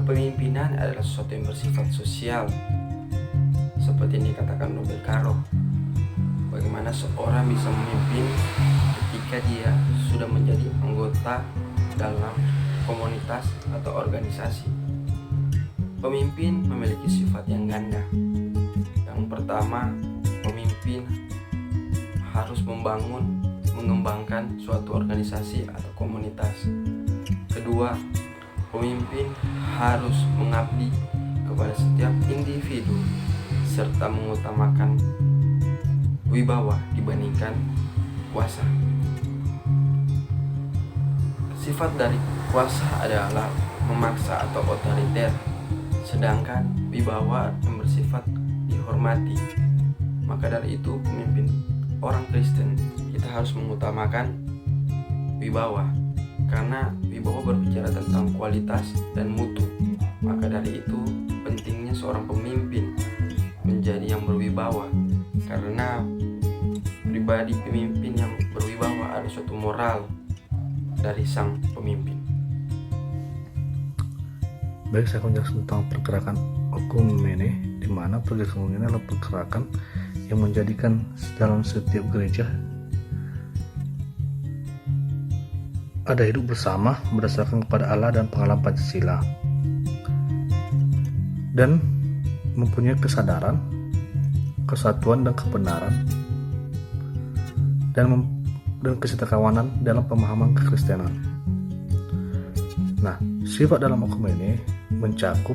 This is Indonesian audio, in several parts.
Kepemimpinan adalah sesuatu yang bersifat sosial, seperti yang dikatakan Nobel Caro. Bagaimana seorang bisa memimpin ketika dia sudah menjadi anggota dalam komunitas atau organisasi. Pemimpin memiliki sifat yang ganda. Yang pertama, pemimpin harus mengembangkan suatu organisasi atau komunitas. Kedua, pemimpin harus mengabdi kepada setiap individu serta mengutamakan wibawa dibandingkan kuasa. Sifat dari kuasa adalah memaksa atau otoriter, sedangkan wibawa yang bersifat dihormati. Maka dari itu, pemimpin orang Kristen kita harus mengutamakan wibawa, karena wibawa berbicara tentang kualitas dan mutu. Maka dari itu pentingnya seorang pemimpin menjadi yang berwibawa, karena pribadi pemimpin yang berwibawa ada suatu moral dari sang pemimpin. Baik, saya akan menjelaskan tentang pergerakan oikumene, di mana pergerakan ini adalah pergerakan yang menjadikan dalam setiap gereja ada hidup bersama berdasarkan kepada Allah dan pengalaman Pancasila, dan mempunyai kesadaran, kesatuan dan kebenaran, dan kesetakawanan dalam pemahaman kekristenan. Nah, sifat dalam oikumene mencakup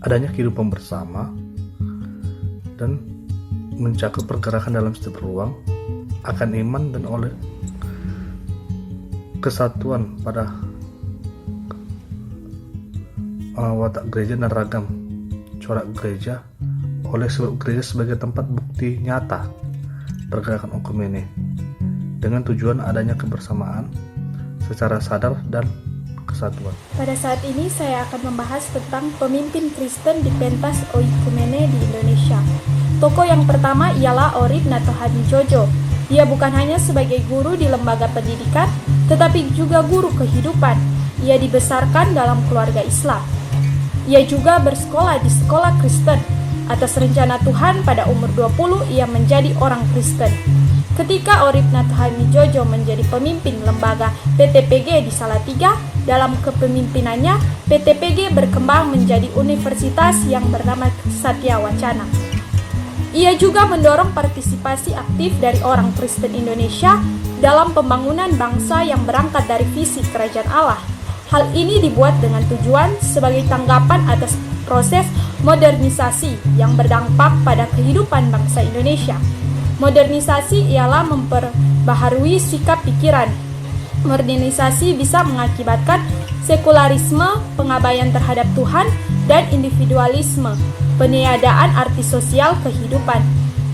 adanya kehidupan bersama dan mencakup pergerakan dalam setiap ruang akan iman dan oleh kesatuan pada watak gereja dan ragam corak gereja oleh sebab gereja sebagai tempat bukti nyata pergerakan oikumene dengan tujuan adanya kebersamaan secara sadar dan kesatuan. Pada saat ini saya akan membahas tentang pemimpin Kristen di pentas oikumene di Indonesia. Tokoh yang pertama ialah Orib Natohadjojo. Dia bukan hanya sebagai guru di lembaga pendidikan, tetapi juga guru kehidupan. Ia dibesarkan dalam keluarga Islam. Ia juga bersekolah di sekolah Kristen. Atas rencana Tuhan pada umur 20 ia menjadi orang Kristen. Ketika Orib Natohadjojo menjadi pemimpin lembaga PTPG di Salatiga, dalam kepemimpinannya PTPG berkembang menjadi universitas yang bernama Satya Wacana. Ia juga mendorong partisipasi aktif dari orang Kristen Indonesia dalam pembangunan bangsa yang berangkat dari visi Kerajaan Allah. Hal ini dibuat dengan tujuan sebagai tanggapan atas proses modernisasi yang berdampak pada kehidupan bangsa Indonesia. Modernisasi ialah memperbaharui sikap pikiran. Modernisasi bisa mengakibatkan sekularisme, pengabaian terhadap Tuhan, dan individualisme, peniadaan arti sosial kehidupan.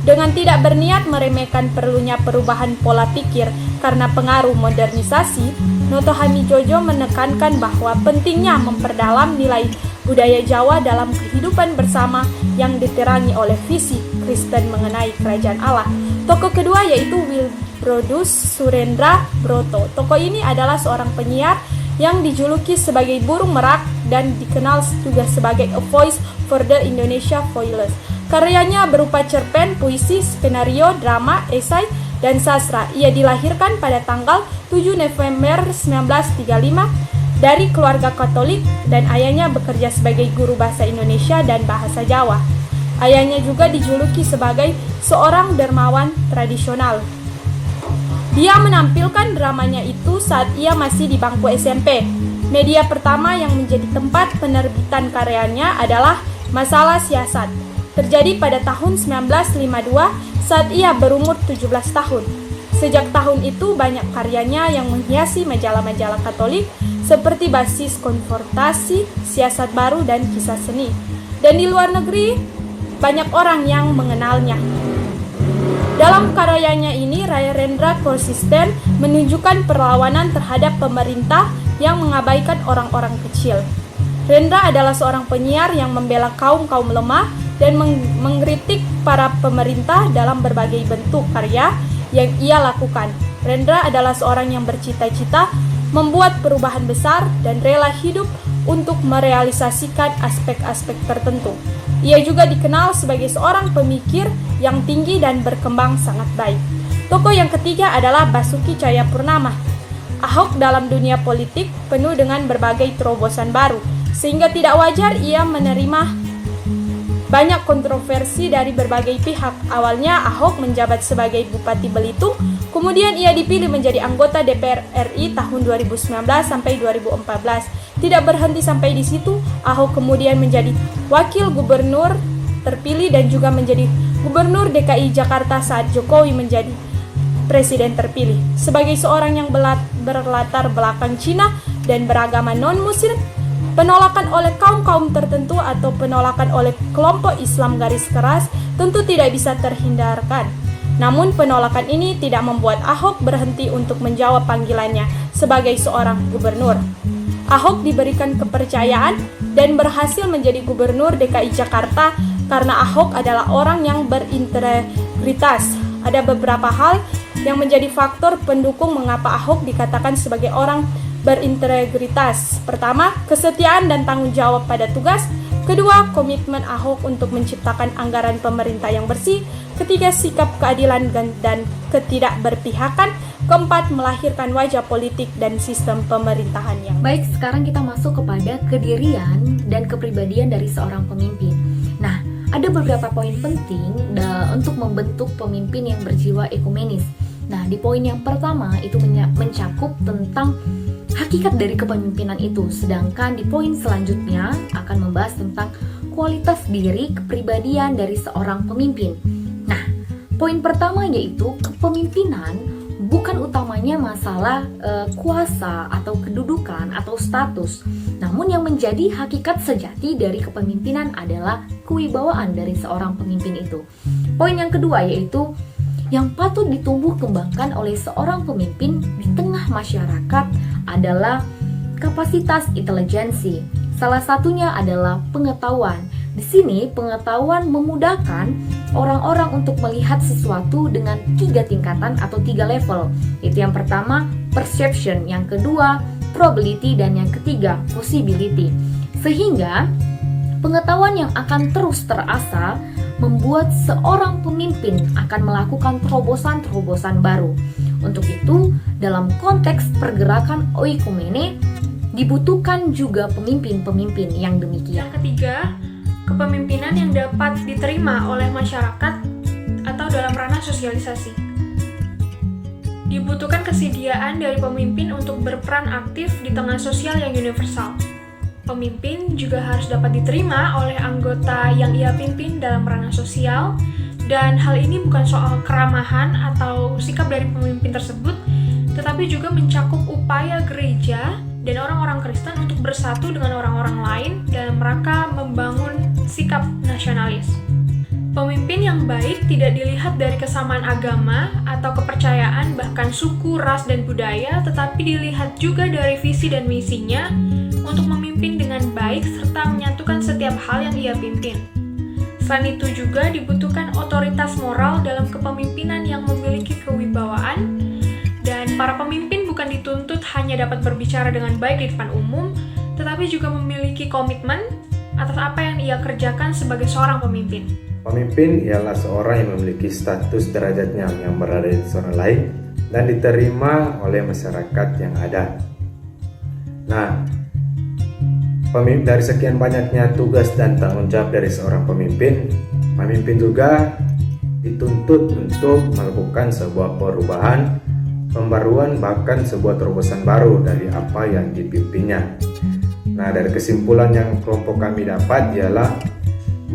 Dengan tidak berniat meremehkan perlunya perubahan pola pikir karena pengaruh modernisasi, Natohadjojo menekankan bahwa pentingnya memperdalam nilai budaya Jawa dalam kehidupan bersama yang diterangi oleh visi Kristen mengenai Kerajaan Allah. Tokoh kedua yaitu Wilbrordus Surendra Broto. Tokoh ini adalah seorang penyiar yang dijuluki sebagai burung merak dan dikenal juga sebagai A Voice for the Indonesia Voiceless. Karyanya berupa cerpen, puisi, skenario, drama, esai, dan sastra. Ia dilahirkan pada tanggal 7 November 1935 dari keluarga Katolik dan ayahnya bekerja sebagai guru bahasa Indonesia dan bahasa Jawa. Ayahnya juga dijuluki sebagai seorang dermawan tradisional. Dia menampilkan dramanya itu saat ia masih di bangku SMP. Media pertama yang menjadi tempat penerbitan karyanya adalah Masalah Siasat. Terjadi pada tahun 1952 saat ia berumur 17 tahun. Sejak tahun itu banyak karyanya yang menghiasi majalah-majalah Katolik seperti Basis Konfrontasi, Siasat Baru, dan Kisah Seni. Dan di luar negeri, banyak orang yang mengenalnya. Dalam karyanya ini, Rendra konsisten menunjukkan perlawanan terhadap pemerintah yang mengabaikan orang-orang kecil. Rendra adalah seorang penyiar yang membela kaum-kaum lemah dan mengkritik para pemerintah dalam berbagai bentuk karya yang ia lakukan. Rendra adalah seorang yang bercita-cita membuat perubahan besar, dan rela hidup untuk merealisasikan aspek-aspek tertentu. Ia juga dikenal sebagai seorang pemikir yang tinggi dan berkembang sangat baik. Tokoh yang ketiga adalah Basuki Cahayapurnama. Ahok dalam dunia politik penuh dengan berbagai terobosan baru, sehingga tidak wajar ia menerima banyak kontroversi dari berbagai pihak. Awalnya Ahok menjabat sebagai Bupati Belitung, kemudian ia dipilih menjadi anggota DPR RI tahun 2019 sampai 2014. Tidak berhenti sampai di situ, Ahok kemudian menjadi Wakil Gubernur terpilih dan juga menjadi Gubernur DKI Jakarta saat Jokowi menjadi Presiden terpilih. Sebagai seorang yang berlatar belakang Cina dan beragama non-Muslim, penolakan oleh kaum-kaum tertentu atau penolakan oleh kelompok Islam garis keras tentu tidak bisa terhindarkan. Namun penolakan ini tidak membuat Ahok berhenti untuk menjawab panggilannya sebagai seorang gubernur. Ahok diberikan kepercayaan dan berhasil menjadi Gubernur DKI Jakarta karena Ahok adalah orang yang berintegritas. Ada beberapa hal yang menjadi faktor pendukung mengapa Ahok dikatakan sebagai orang berintegritas. Pertama, kesetiaan dan tanggung jawab pada tugas. Kedua, komitmen Ahok untuk menciptakan anggaran pemerintah yang bersih. Ketiga, sikap keadilan dan ketidakberpihakan. Keempat, melahirkan wajah politik dan sistem pemerintahan yang baik. Sekarang kita masuk kepada kedirian dan kepribadian dari seorang pemimpin. Nah, ada beberapa poin penting untuk membentuk pemimpin yang berjiwa ekumenis. Nah, di poin yang pertama itu mencakup tentang hakikat dari kepemimpinan itu, sedangkan di poin selanjutnya akan membahas tentang kualitas diri kepribadian dari seorang pemimpin. Nah, poin pertama yaitu kepemimpinan bukan utamanya masalah kuasa atau kedudukan atau status, namun yang menjadi hakikat sejati dari kepemimpinan adalah kewibawaan dari seorang pemimpin itu. Poin yang kedua yaitu yang patut ditumbuh kembangkan oleh seorang pemimpin di tengah masyarakat adalah kapasitas intelijensi. Salah satunya adalah pengetahuan. Di sini pengetahuan memudahkan orang-orang untuk melihat sesuatu dengan 3 tingkatan atau 3 level. Itu yang pertama, perception, yang kedua, probability, dan yang ketiga, possibility. Sehingga pengetahuan yang akan terus terasah membuat seorang pemimpin akan melakukan terobosan-terobosan baru. Untuk itu, dalam konteks pergerakan oikumene, dibutuhkan juga pemimpin-pemimpin yang demikian. Yang ketiga, kepemimpinan yang dapat diterima oleh masyarakat atau dalam ranah sosialisasi. Dibutuhkan kesediaan dari pemimpin untuk berperan aktif di tengah sosial yang universal. Pemimpin juga harus dapat diterima oleh anggota yang ia pimpin dalam ranah sosial, dan hal ini bukan soal keramahan atau sikap dari pemimpin tersebut, tetapi juga mencakup upaya gereja dan orang-orang Kristen untuk bersatu dengan orang-orang lain dalam rangka membangun sikap nasionalis. Pemimpin yang baik tidak dilihat dari kesamaan agama atau kepercayaan, bahkan suku, ras, dan budaya, tetapi dilihat juga dari visi dan misinya untuk memimpin dengan baik serta menyatukan setiap hal yang ia pimpin. Selain itu juga dibutuhkan otoritas moral dalam kepemimpinan yang memiliki kewibawaan, dan para pemimpin bukan dituntut hanya dapat berbicara dengan baik di depan umum, tetapi juga memiliki komitmen atas apa yang ia kerjakan sebagai seorang pemimpin. Pemimpin ialah seorang yang memiliki status derajatnya yang berada di seorang lain dan diterima oleh masyarakat yang ada. Nah, dari sekian banyaknya tugas dan tanggung jawab dari seorang pemimpin juga dituntut untuk melakukan sebuah perubahan, pembaruan, bahkan sebuah terobosan baru dari apa yang dipimpinnya. Nah, dari kesimpulan yang kelompok kami dapat ialah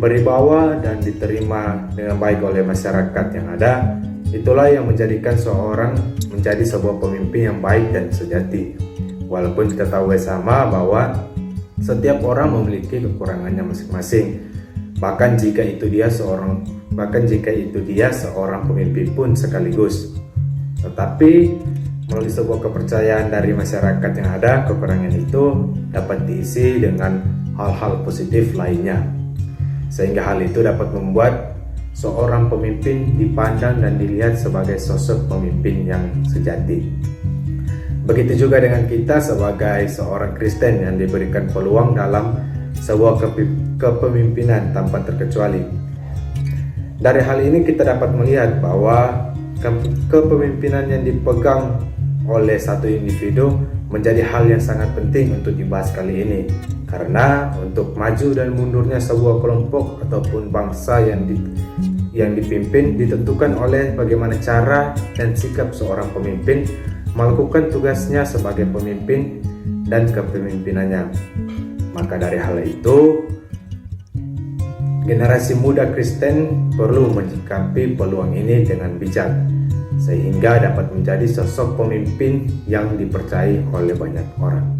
beribawa dan diterima dengan baik oleh masyarakat yang ada, itulah yang menjadikan seorang menjadi sebuah pemimpin yang baik dan sejati. Walaupun kita tahu bersama bahwa setiap orang memiliki kekurangannya masing-masing. Bahkan jika itu dia seorang pemimpin pun sekaligus. Tetapi melalui sebuah kepercayaan dari masyarakat yang ada, kekurangan itu dapat diisi dengan hal-hal positif lainnya. Sehingga hal itu dapat membuat seorang pemimpin dipandang dan dilihat sebagai sosok pemimpin yang sejati. Begitu juga dengan kita sebagai seorang Kristen yang diberikan peluang dalam sebuah kepemimpinan tanpa terkecuali. Dari hal ini kita dapat melihat bahwa kepemimpinan yang dipegang oleh satu individu menjadi hal yang sangat penting untuk dibahas kali ini, karena untuk maju dan mundurnya sebuah kelompok ataupun bangsa yang dipimpin ditentukan oleh bagaimana cara dan sikap seorang pemimpin melakukan tugasnya sebagai pemimpin dan kepemimpinannya. Maka dari hal itu, generasi muda Kristen perlu menyikapi peluang ini dengan bijak, sehingga dapat menjadi sosok pemimpin yang dipercayai oleh banyak orang.